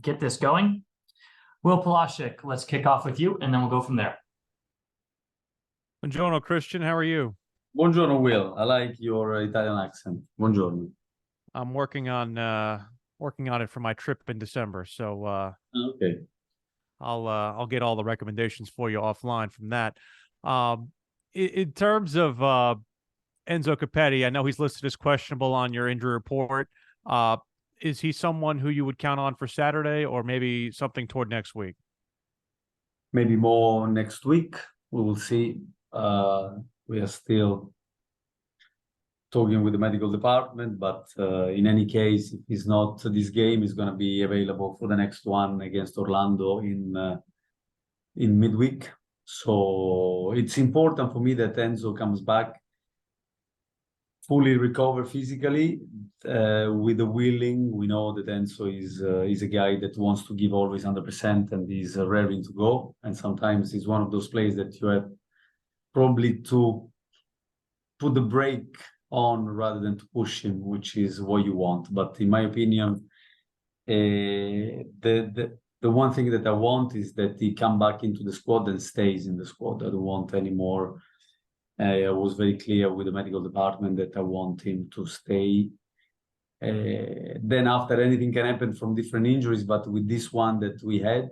get this going. Will Palashik, let's kick off with you, and then we'll go from there. Buongiorno, Christian. How are you? Buongiorno, Will. I like your Italian accent. Buongiorno. I'm working on it for my trip in December, so Okay. I'll get all the recommendations for you offline from that. In terms of Enzo Capetti, I know he's listed as questionable on your injury report. Is he someone who you would count on for Saturday, or maybe something toward next week? Maybe more next week. We will see. We are still talking with the medical department, but in any case, if it's not this game, is going to be available for the next one against Orlando in midweek. So it's important for me that Enzo comes back fully recovered physically, with the willing. We know that Enzo is a guy that wants to give always 100% and is raring to go. And sometimes he's one of those players that you have probably to put the brake on rather than to push him, which is what you want. But in my opinion, the one thing that I want is that he come back into the squad and stays in the squad. I don't want any more. I was very clear with the medical department that I want him to stay. Then after, anything can happen from different injuries, but with this one that we had,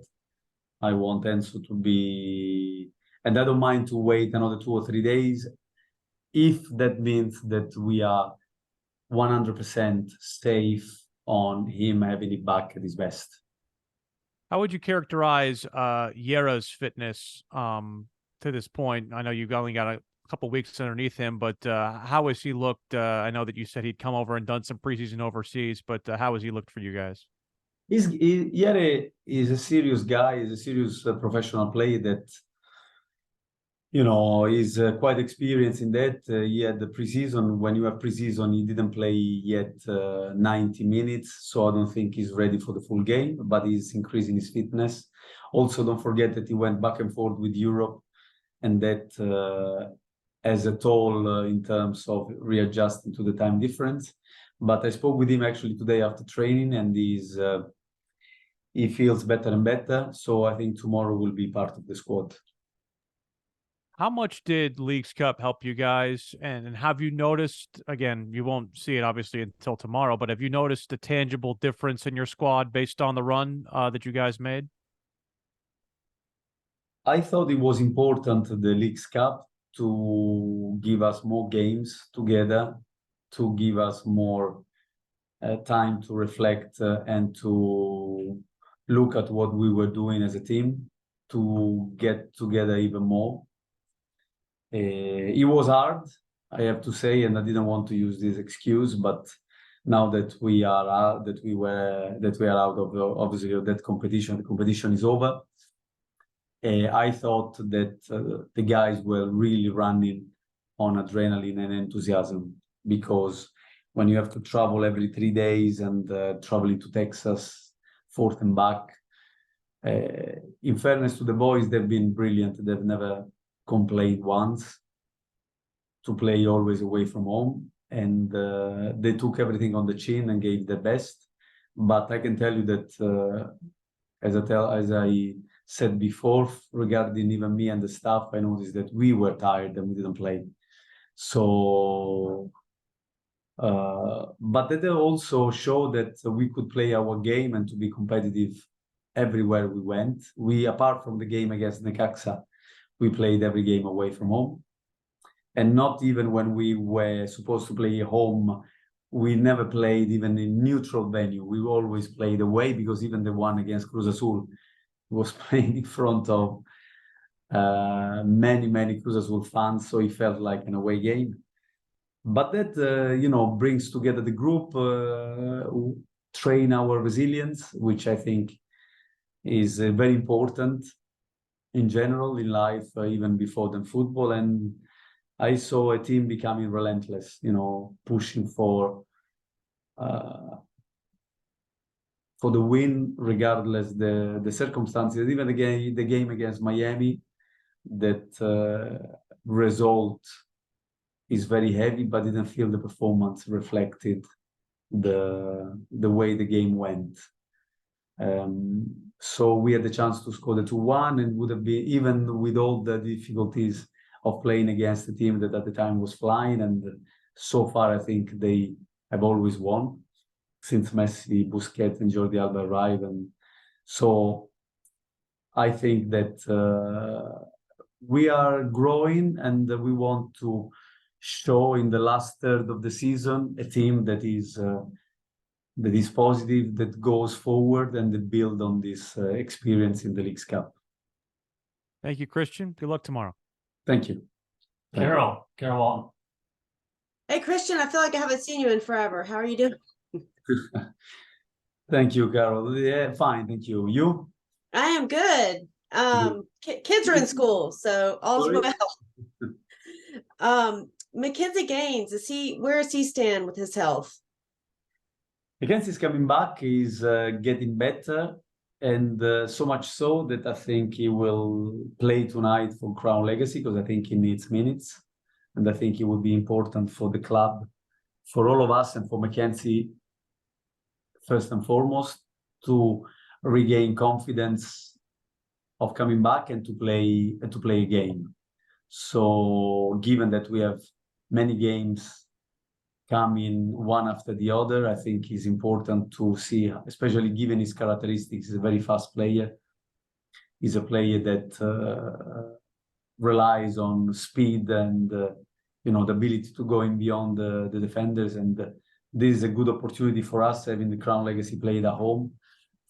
I want Enzo to be, and I don't mind to wait another 2 or 3 days if that means that we are 100% safe on him having it back at his best. How would you characterize Yera's fitness to this point? I know you've only got a couple weeks underneath him, but how has he looked? I know that you said he'd come over and done some preseason overseas, but how has he looked for you guys? Yere is a serious guy. He's a serious professional player that, you know, is quite experienced in that. He had the preseason. When you have preseason, he didn't play yet 90 minutes, so I don't think he's ready for the full game, but he's increasing his fitness. Also, don't forget that he went back and forth with Europe, and that has a toll in terms of readjusting to the time difference. But I spoke with him actually today after training, and he feels better and better. So I think tomorrow will be part of the squad. How much did Leagues Cup help you guys? And have you noticed, again, you won't see it obviously until tomorrow, but have you noticed a tangible difference in your squad based on the run that you guys made? I thought it was important, the Leagues Cup, to give us more games together, to give us more time to reflect and to look at what we were doing as a team, to get together even more. It was hard, I have to say, and I didn't want to use this excuse, but now that we are out, that we are out of obviously of that competition, the competition is over. I thought that the guys were really running on adrenaline and enthusiasm, because when you have to travel every 3 days and traveling to Texas, forth and back, in fairness to the boys, they've been brilliant. They've never complained once to play always away from home, and they took everything on the chin and gave their best. But I can tell you that as I said before, regarding even me and the staff, I noticed that we were tired and we didn't play. So but that also showed that we could play our game and to be competitive everywhere we went. We, apart from the game against Necaxa, we played every game away from home. And not even when we were supposed to play at home, we never played even in neutral venue. We always played away, because even the one against Cruz Azul was playing in front of many Cruz Azul fans, so it felt like an away game. But that, you know, brings together the group, train our resilience, which I think is very important in general in life, even before than football. And I saw a team becoming relentless, you know, pushing for the win, regardless the circumstances. Even the game against Miami, that result is very heavy, but didn't feel the performance reflected the way the game went. So we had the chance to score the 2-1, and would have been, even with all the difficulties of playing against a team that at the time was flying, and so far I think they have always won since Messi, Busquets, and Jordi Alba arrived. And so I think that we are growing, and we want to show in the last third of the season a team that is positive, that goes forward, and that build on this experience in the Leagues Cup. Thank you, Christian. Good luck tomorrow. Thank you. Carol Walton. Hey, Christian, I feel like I haven't seen you in forever. How are you doing? Thank you, Carol. Yeah, fine. Thank you. You? I am good. Kids are in school, so all's Sorry? well. Mackenzie Gaines, where does he stand with his health? Against is coming back. He's getting better, and so much so that I think he will play tonight for Crown Legacy, because I think he needs minutes, and I think it would be important for the club, for all of us, and for Mackenzie first and foremost, to regain confidence of coming back and to play a game. So given that we have many games coming one after the other, I think it's important to see, especially given his characteristics. He's a very fast player. He's a player that relies on speed and the ability to go in beyond the defenders. And this is a good opportunity for us, having the Crown Legacy played at home,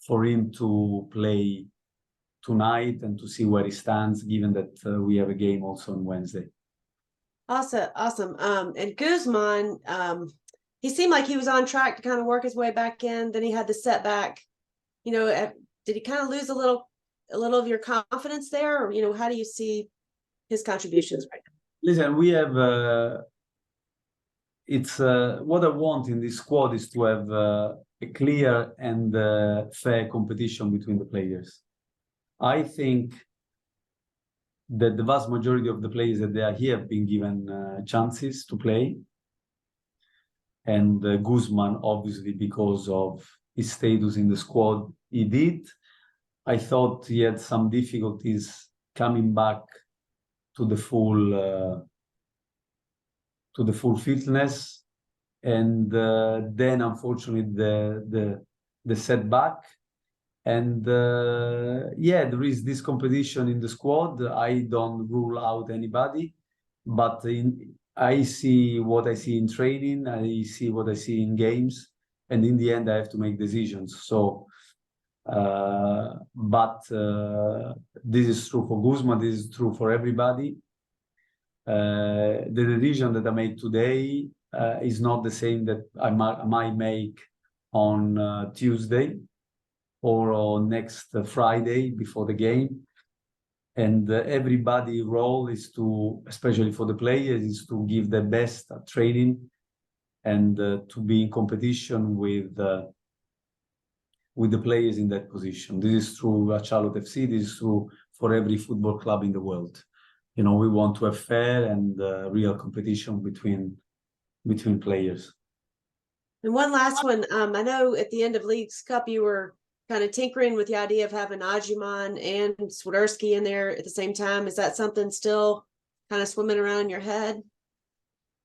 for him to play tonight and to see where he stands, given that we have a game also on Wednesday. Awesome. And Guzman, he seemed like he was on track to kind of work his way back in. Then he had the setback. Did he kind of lose a little of your confidence there? Or, how do you see his contributions right now? Listen, we have, what I want in this squad is to have a clear and fair competition between the players. I think that the vast majority of the players that they are here have been given chances to play. And Guzman, obviously, because of his status in the squad, he did. I thought he had some difficulties coming back to the full fitness, and then unfortunately the setback. And there is this competition in the squad. I don't rule out anybody, but I see what I see in training, I see what I see in games, and in the end I have to make decisions. So but this is true for Guzman, this is true for everybody. The decision that I make today is not the same that I might make on Tuesday or on next Friday before the game. And everybody's role is to, especially for the players, is to give their best at training and to be in competition with the players in that position. This is true at Charlotte FC. This is true for every football club in the world. We want to have fair and real competition between players. And one last one. I know at the end of Leagues Cup, you were kind of tinkering with the idea of having Ajiman and Swiderski in there at the same time. Is that something still kind of swimming around in your head?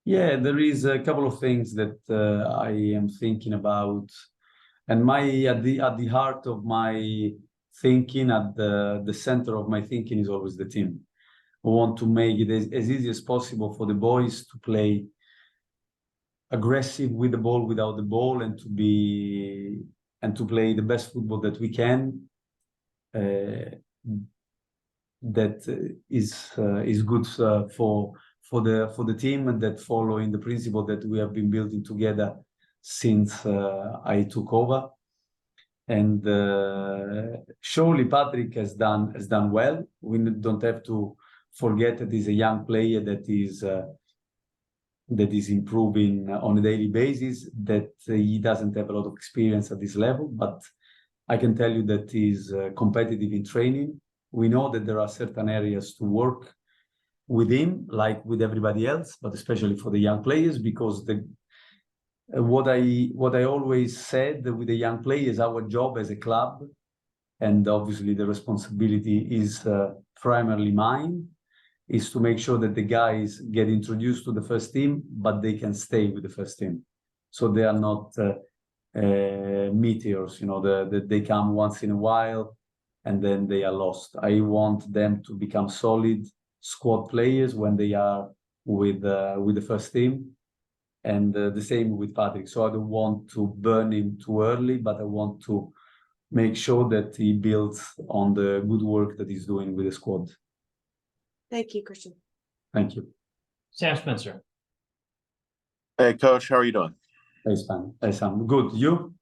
Yeah, there is a couple of things that I am thinking about. And at the heart of my thinking, at the center of my thinking, is always the team. I want to make it as easy as possible for the boys to play aggressive with the ball, without the ball, and to play the best football that we can. That is good for the team, and that following the principle that we have been building together since I took over. And surely Patrick has done well. We don't have to forget that he's a young player that is improving on a daily basis, that he doesn't have a lot of experience at this level, but I can tell you that he's competitive in training. We know that there are certain areas to work with him, like with everybody else, but especially for the young players, because what I always said with the young players, our job as a club, and obviously the responsibility is primarily mine, is to make sure that the guys get introduced to the first team, but they can stay with the first team. So they are not meteors, you know, they come once in a while and then they are lost. I want them to become solid squad players when they are with the first team. And the same with Patrick. So I don't want to burn him too early, but I want to make sure that he builds on the good work that he's doing with the squad. Thank you, Christian. Thank you. Sam Spencer. Hey, Coach, how are you doing? Hey, Sam. Good. You?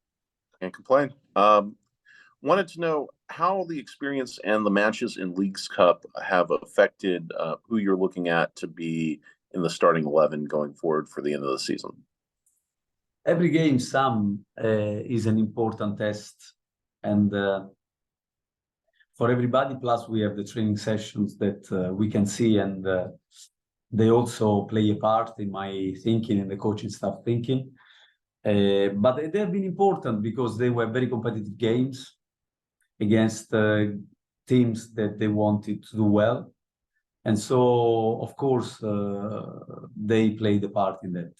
Can't complain. Wanted to know how the experience and the matches in Leagues Cup have affected who you're looking at to be in the starting 11 going forward for the end of the season. Every game, Sam, is an important test. And for everybody, plus we have the training sessions that we can see, and they also play a part in my thinking and the coaching staff thinking. But they have been important because they were very competitive games against teams that they wanted to do well. And so, of course, they played a part in that.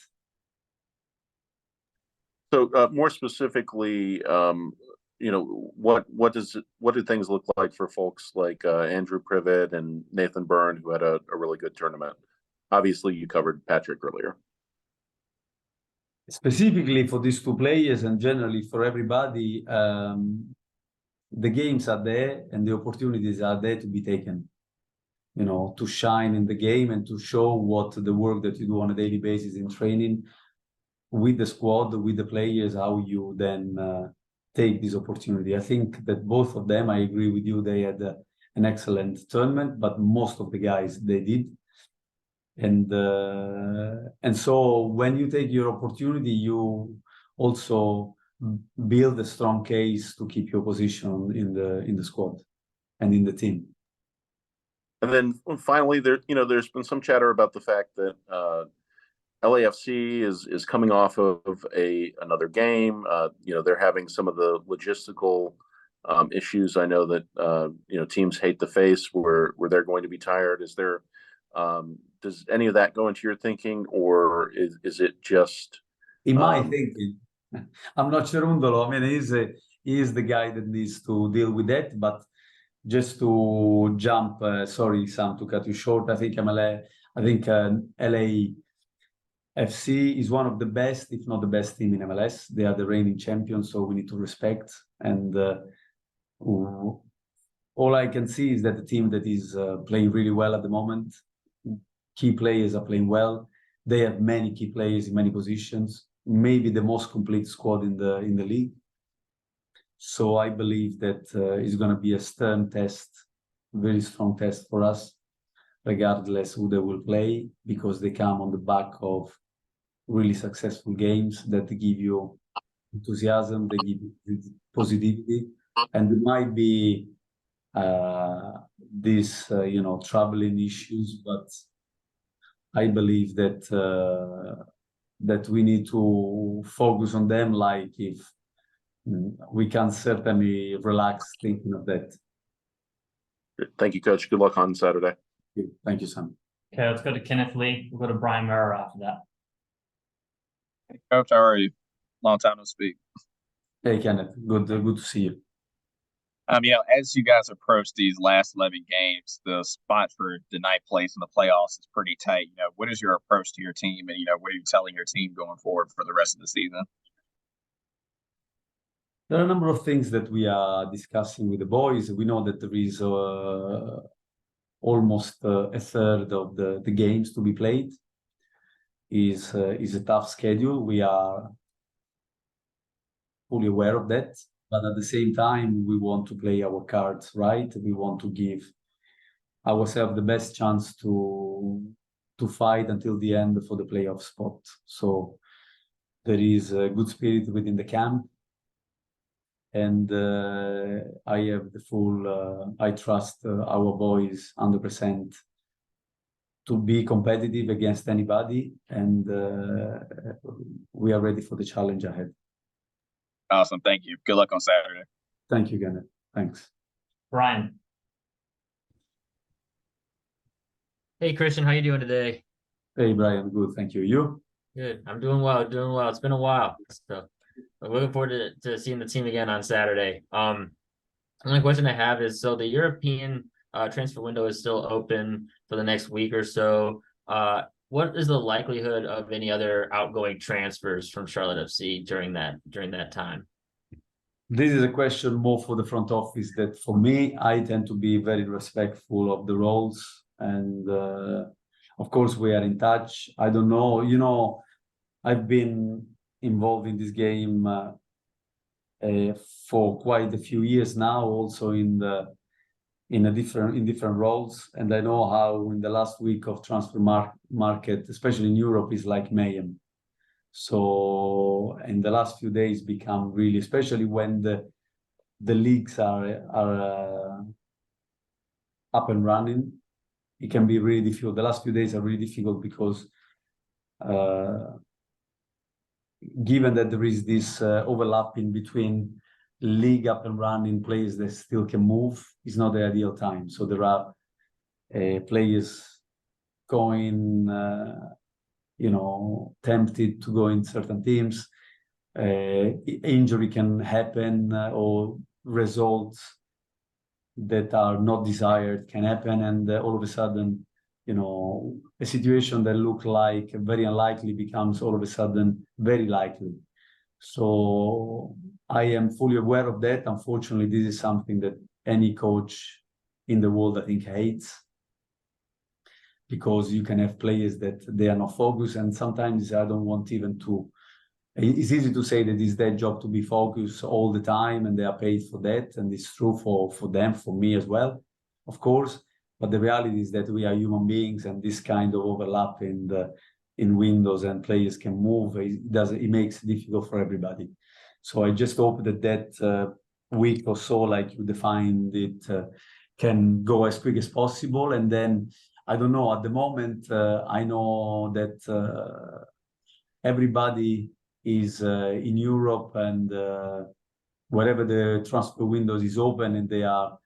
So more specifically, what do things look like for folks like Andrew Privet and Nathan Byrne, who had a really good tournament? Obviously, you covered Patrick earlier. Specifically for these two players and generally for everybody, the games are there and the opportunities are there to be taken, you know, to shine in the game and to show what the work that you do on a daily basis in training with the squad, with the players, how you then take this opportunity. I think that both of them, I agree with you, they had an excellent tournament, but most of the guys, they did. And so when you take your opportunity, you also build a strong case to keep your position in the squad and in the team. And then finally, there's been some chatter about the fact that LAFC is coming off of another game. They're having some of the logistical issues. I know that teams hate the face where they're going to be tired. Is there does any of that go into your thinking, or is it just in my thinking? I'm not sure, Undolo. I mean, he is the guy that needs to deal with that. But just to jump, sorry, Sam, to cut you short. I think LAFC is one of the best, if not the best team in MLS. They are the reigning champions, so we need to respect. And all I can see is that the team that is playing really well at the moment, key players are playing well. They have many key players in many positions, maybe the most complete squad in the league. So I believe that it's going to be a stern test, very strong test for us, regardless who they will play, because they come on the back of really successful games that give you enthusiasm, they give you positivity, and there might be these troubling issues, but I believe that that we need to focus on them. Like if we can certainly relax thinking of that. Thank you, Coach. Good luck on Saturday. Thank you, Sam. Okay, let's go to Kenneth Lee. We'll go to Brian Murray after that. Hey, Coach, how are you? Long time no speak. Hey, Kenneth. Good to see you. As you guys approach these last 11 games, the spot for the ninth place in the playoffs is pretty tight. What is your approach to your team, and what are you telling your team going forward for the rest of the season? There are a number of things that we are discussing with the boys. We know that there is almost a third of the games to be played. Is a tough schedule. We are fully aware of that. But at the same time, we want to play our cards right. We want to give ourselves the best chance to fight until the end for the playoff spot. So there is a good spirit within the camp. And I have the full, I trust our boys 100% to be competitive against anybody, and we are ready for the challenge ahead. Awesome. Thank you. Good luck on Saturday. Thank you, Kenneth. Thanks. Brian. Hey Christian, how you doing today? Hey, Brian. Good. Thank you. You? Good. I'm doing well, doing well. It's been a while. So I'm looking forward to seeing the team again on Saturday. The only question I have is, so the European transfer window is still open for the next week or so. What is the likelihood of any other outgoing transfers from Charlotte FC during that time? This is a question more for the front office. That for me, I tend to be very respectful of the roles, and of course we are in touch. I don't know, you know, I've been involved in this game for quite a few years now, also in different roles, and I know how in the last week of transfer market, especially in Europe, is like mayhem. So in the last few days become really, especially when the leagues are up and running, it can be really difficult. The last few days are really difficult because given that there is this overlapping between league up and running, players that still can move, is not the ideal time. So there are players going, tempted to go in certain teams. Injury can happen, or results that are not desired can happen, and all of a sudden, a situation that looked like very unlikely becomes all of a sudden very likely. So I am fully aware of that. Unfortunately, this is something that any coach in the world, I think, hates, because you can have players that they are not focused, and sometimes I don't want even to. It's easy to say that it's their job to be focused all the time, and they are paid for that, and it's true for them, for me as well, of course. But the reality is that we are human beings, and this kind of overlap in windows and players can move. It makes it difficult for everybody. So I just hope that week or so, like you defined it, can go as quick as possible. And then, I don't know, at the moment, I know that everybody is in Europe, and wherever the transfer windows is open, and they are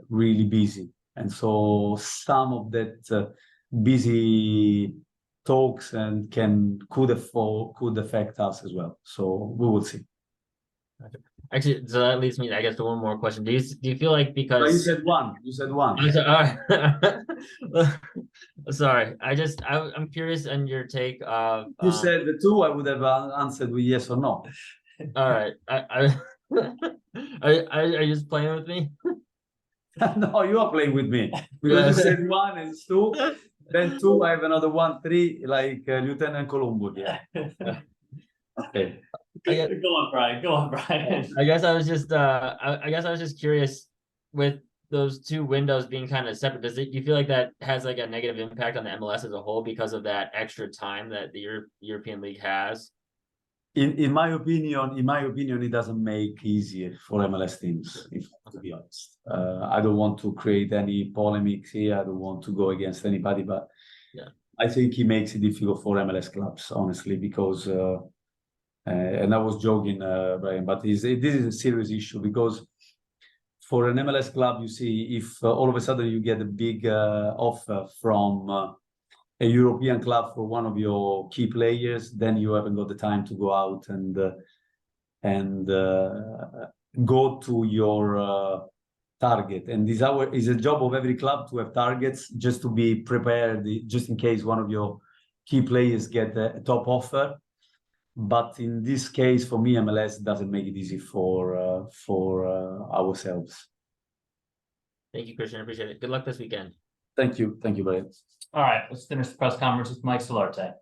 really busy. And so some of that busy talks and could affect us as well. So we will see. Actually, so that leads me, I guess, to one more question. Do you feel like, because But you said one. Sorry, I'm curious on your take of. You said the two, I would have answered with yes or no. All right, are you just playing with me? No, you are playing with me, because you said one and it's two. Then two, I have another one, three, like Lieutenant Colombo. Yeah. Okay. Go on, Brian. Go on, Brian. I guess I was just curious, with those two windows being kind of separate, do you feel like that has like a negative impact on the MLS as a whole because of that extra time that the European League has? In my opinion, it doesn't make it easier for MLS teams, to be honest. I don't want to create any polemics here. I don't want to go against anybody, but yeah, I think it makes it difficult for MLS clubs, honestly, because and I was joking, Brian, but this is a serious issue, because for an MLS club, you see, if all of a sudden you get a big offer from a European club for one of your key players, then you haven't got the time to go out and go to your target. And this is a job of every club to have targets, just to be prepared, just in case one of your key players get a top offer. But in this case, for me, MLS doesn't make it easy for ourselves. Thank you, Christian. I appreciate it. Good luck this weekend. Thank you, Brian. All right, let's finish the press conference with Mike Solarte.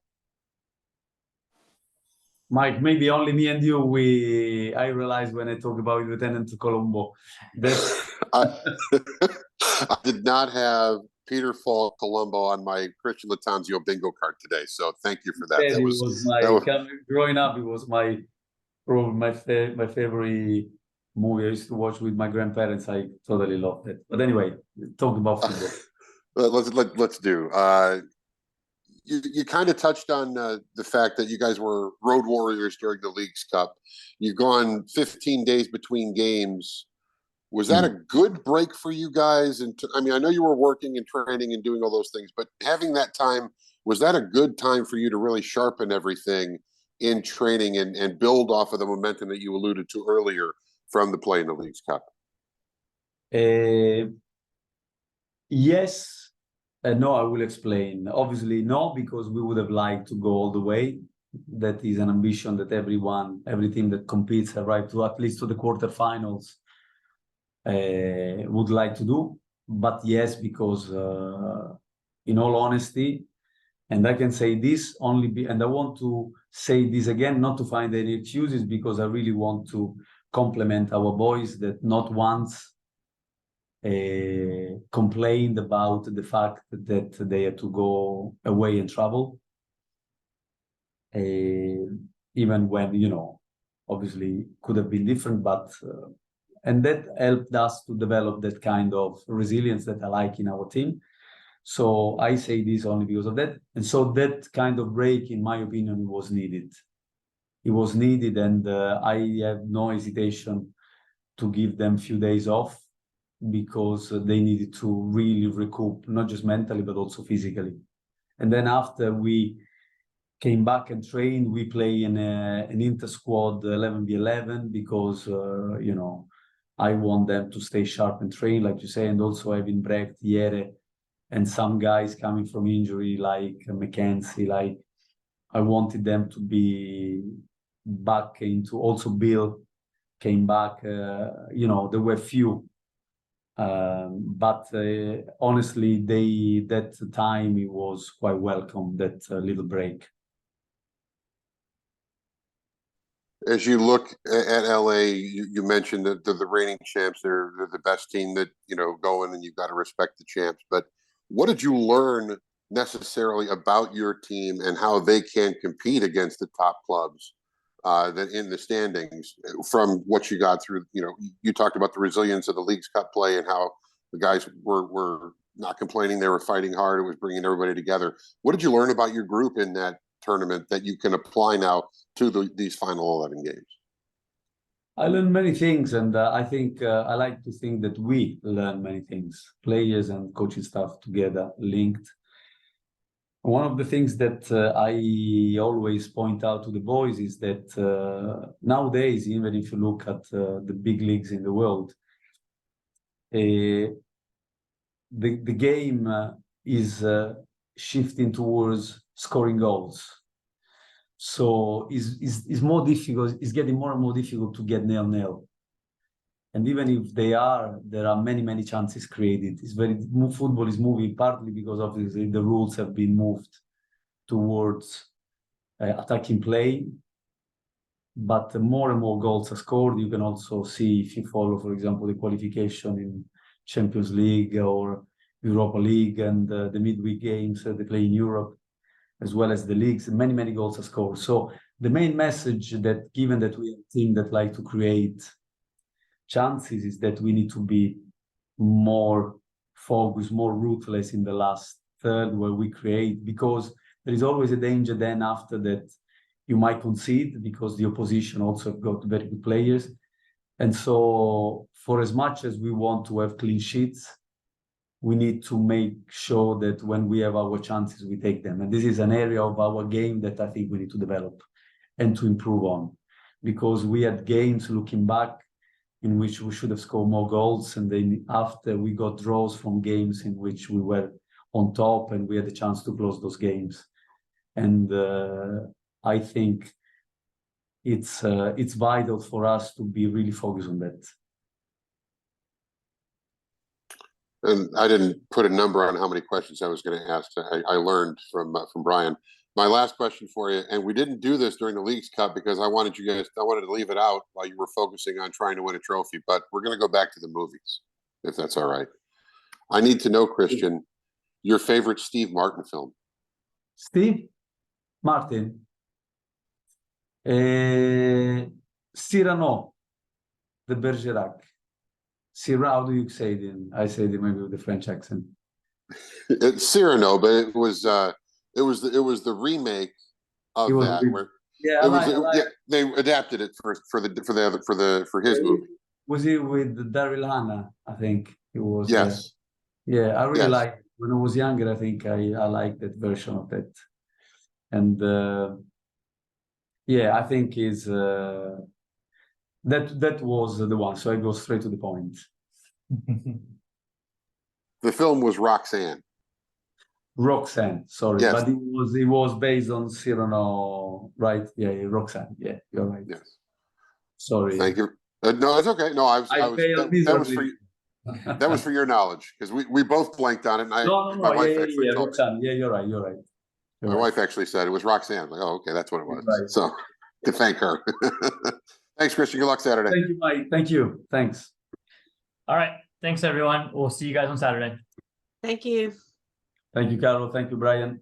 Mike, maybe only me and you, I realized when I talk about Lieutenant Colombo that I did not have Peter Falk Colombo on my Christian Lattanzio bingo card today, so thank you for that. Growing up, it was probably my favorite movie I used to watch with my grandparents. I totally loved it. But anyway, talk about football. Let's do. You kind of touched on the fact that you guys were road warriors during the Leagues Cup. You've gone 15 days between games. Was that a good break for you guys? And I mean, I know you were working and training and doing all those things, but having that time, was that a good time for you to really sharpen everything in training and build off of the momentum that you alluded to earlier from the play in the Leagues Cup? Yes. No, I will explain. Obviously, no, because we would have liked to go all the way. That is an ambition that every team that competes, arrive to at least to the quarterfinals, would like to do. But yes, because in all honesty, and I can say this and I want to say this again, not to find any excuses, because I really want to compliment our boys that not once complained about the fact that they had to go away and travel, even when, you know, obviously could have been different, but and that helped us to develop that kind of resilience that I like in our team. So I say this only because of that. And so that kind of break, in my opinion, was needed. It was needed, and I have no hesitation to give them a few days off, because they needed to really recoup, not just mentally, but also physically. And then after we came back and trained, we play in an inter-squad 11v11, because, you know, I want them to stay sharp and train, like you say, and also having Brecht, Yere, and some guys coming from injury, like Mackenzie, like I wanted them to be back into, also Bill came back, you know, there were few. But honestly, that time it was quite welcome, that little break. As you look at LA, you mentioned that they're the reigning champs. They're the best team that, you know, going, and you've got to respect the champs. But what did you learn necessarily about your team and how they can compete against the top clubs that in the standings from what you got through? You know, you talked about the resilience of the Leagues Cup play and how the guys were not complaining. They were fighting hard. It was bringing everybody together. What did you learn about your group in that tournament that you can apply now to these final 11 games? I learned many things, and I think I like to think that we learn many things, players and coaching staff together, linked. One of the things that I always point out to the boys is that nowadays, even if you look at the big leagues in the world, the game is shifting towards scoring goals. So it's more difficult. It's getting more and more difficult to get 0-0. And even if there are many chances created. Football is moving partly because obviously the rules have been moved towards attacking play, but more and more goals are scored. You can also see, if you follow, for example, the qualification in Champions League or Europa League and the midweek games that they play in Europe, as well as the leagues, many goals are scored. So the main message, that given that we are a team that like to create chances, is that we need to be more focused, more ruthless in the last third where we create, because there is always a danger then after that you might concede, because the opposition also have got very good players. And so for as much as we want to have clean sheets, we need to make sure that when we have our chances, we take them. And this is an area of our game that I think we need to develop and to improve on, because we had games looking back in which we should have scored more goals, and then after we got draws from games in which we were on top and we had the chance to close those games. And I think it's vital for us to be really focused on that. And I didn't put a number on how many questions I was going to ask. I learned from Brian. My last question for you, and we didn't do this during the Leagues Cup because I wanted to leave it out while you were focusing on trying to win a trophy, but we're going to go back to the movies, if that's all right. I need to know, Christian, your favorite Steve Martin film. Steve Martin? Cyrano de Bergerac. How do you say it? I say it maybe with the French accent. It's Cyrano, but it was the remake of It was that really- where Yeah, it was I like. yeah, they adapted it for his movie. Was it with Daryl Hannah? I think it was. Yes. Yeah, I really Yes. like. When I was younger, I think I liked that version of that, and yeah, I think is that was the one. So I go straight to the point. The film was Roxanne. Roxanne, sorry, Yes. but it was based on Cyrano, right? Yeah, Roxanne. Yeah, you're right. Yes. Sorry. Thank you. No, it's okay. No, I was failed that was for miserably. you. That was for your knowledge because we both blanked on it. And No, my wife actually yeah, told me. Roxanne. Yeah, you're right. You're right. My wife actually said it was Roxanne. I'm like, oh, okay, that's what it was. Right. So to thank her. Thanks, Christian. Good luck Saturday. Thank you, Mike. Thank you. Thanks. All right. Thanks, everyone. We'll see you guys on Saturday. Thank you. Thank you, Carlo. Thank you, Brian.